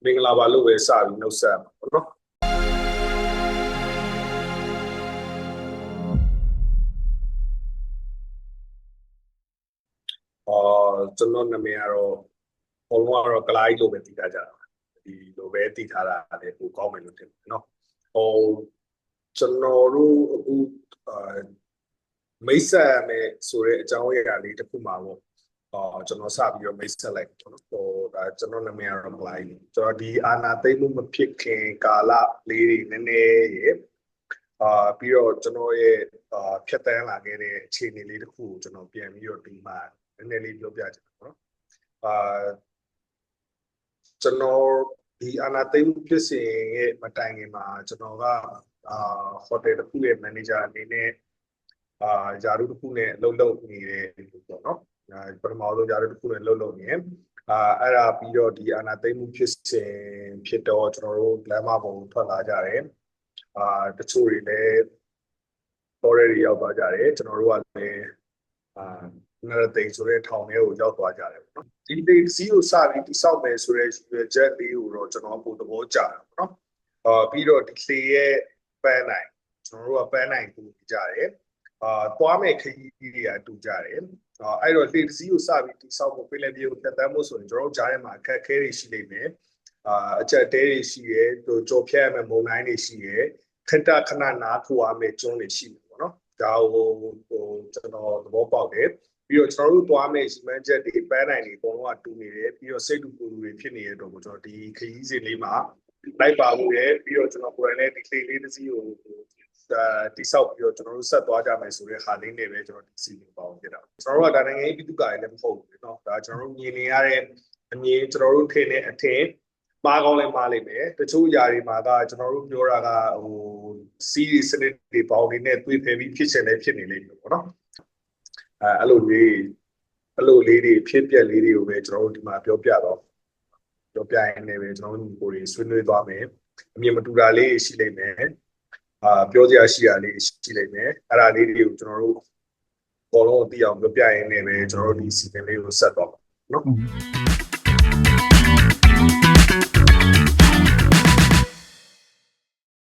မင်္ဂလာပါလို့ပဲစပြီးနှုတ်ဆက်ပါเนาะကျွန်တော်နာမည်ကတော့ဘုံကတော့ကလာကြီးလို့ပဲသိထားကြတာဒီလိုပဲသိထားတာလည်းပိုကောင်းမယ်လို့ထင်တယ်เนาะကျွန်တော်တို့အခုမိတ်ဆက်မယ်ဆိုတဲ့အကြောင်းအရာလေးတစ်ခုမှာပေါ့ကျွန်တော်စပြီးတော့မိတ်ဆက်လိုက်ပေါ့နော်ဒါကျွန်တော်နာမည်ကတော့ကလာကြီးကျွန်တော်ဒီအာနာသိမ့်မှုမဖြစ်ခင်ကာလလေးတွေနည်းနည်းရေပြီးတော့ကျွန်တော်ရဲ့ဖြတ်တန်းလာခဲ့တဲ့အခြေအနေလေးတစ်ခုကိုကျွန်တော်ပြန်ပြီးတော့ဒီမှာနည်းနည်းလေးပြောပြချင်တယ်ပေါ့နော်ကျွန်တော်ဒီအာနာသိမ့်မှုဖြစ်စဉ်ရဲ့မတိုင်ခင်မှာကျွန်တော်ကဟိုတယ်တစ်ခုရဲ့မန်နေဂျာအနေနဲ့ဂျာရုတစ်ခုနဲ့လှုပ်လှုပ်နေတဲ့ပေါ့နော်ပထမဆုံးဂျာရုတစ်ခုနဲ့လှုပ်လှုပ်နေအဲ့ဒါပြီးတော့ဒီအာနာသိမ့်မှုဖြစ်စဉ်ဖြစ်တော့ကျွန်တော်တို့လမ်းမပေါ်ထွက်လာကြတယ်တချို့တွေလည်းပေါ်ရရောက်သွားကြတယ်ကျွန်တော်တို့ကလည်းနရသိန်းဆိုတဲ့ထောင်ထဲကိုရောက်သွားကြတယ်ပေါ့နော်ဒီဒေစီကိုစပြီးတိဆောက်မယ်ဆိုတဲ့ရွေချက်လေးကိုတော့ကျွန်တော်ပို့သဘောကျတယ်ပေါ့နော်ပြီးတော့ဒီလေရဲ့ပန်းနိုင်ကျွန်တော်တို့ကပန်းနိုင်ပူကြတယ်သွားမဲ့ခရီးတွေအတူကြတယ်အဲ့တော့လေစီကိုစပြီးတိဆောက်ဖို့ပြည်လဲပြေကိုတက်တမ်းဖို့ဆိုရင်ကျွန်တော်တို့ကြားထဲမှာအခက်အခဲတွေရှိနေမယ်အချက်တဲတွေရှိရဲကြော်ဖြတ်ရမယ့်မုံတိုင်းတွေရှိရဲခဏခဏနားထိုးရမယ့်ကျွန်းတွေရှိတယ်ပေါ့နော်ဒါကိုကျွန်တော်သဘောပေါက်တယ်ပြီးတော့ကျွန်တော်တို့သွားမယ့်စီမံချက်တွေပန်းနိုင်တွေအကုန်လုံးကတူနေတယ်ပြီးတော့စိတ်တူပူတွေဖြစ်နေတဲ့တော့ကျွန်တော်ဒီခရီးစဉ်လေးမှာလိုက်ပါဖို့ရပြီးတော့ကျွန်တော်ကိုယ်တိုင်လည်းဒီလေးတစ်စီးကိုတိဆောက်ပြီးတော့ကျွန်တော်တို့ဆက်သွားကြမယ်ဆိုတဲ့ဟာလေးနဲ့ပဲကျွန်တော်ဒီစီကိုပါအောင်ပြတာကျွန်တော်တို့ကဒါနိုင်ငံရေးပြည်သူ့ကာရေးလည်းမဟုတ်ဘူးเนาะဒါကျွန်တော်တို့မြင်နေရတဲ့အမြင်ကျွန်တော်တို့ထင်တဲ့အထင်မှားကောင်းလည်းမှားလိမ့်မယ်တချို့ຢာတွေမှာကကျွန်တော်တို့ပြောတာကစီးရီစနစ်တွေပေါင်းနေနဲ့တွေးဖယ်ပြီးဖြစ်ချင်လည်းဖြစ်နေလိမ့်မယ်ပေါ့နော်အဲ့လိုလေးတွေဖြစ်ပျက်လေးတွေကိုပဲကျွန်တော်တို့ဒီမှာပြောပြရင်လည်းပဲကျွန်တော်တို့ကိုယ်တွေဆွေးနွေးသွားမယ်အမြင်မတူတာလေးရှိလိမ့်မယ်ပြောစရာရှိတာလေးရှိလိမ့်မယ်အဲ့ဒါလေးတွေကိုကျွန်တော်တို့ဘောလုံးအတိအောင်ပြောပြရင်လည်းပဲကျွန်တော်တို့ဒီစီစဉ်လေးကိုဆက်သွားပါနော်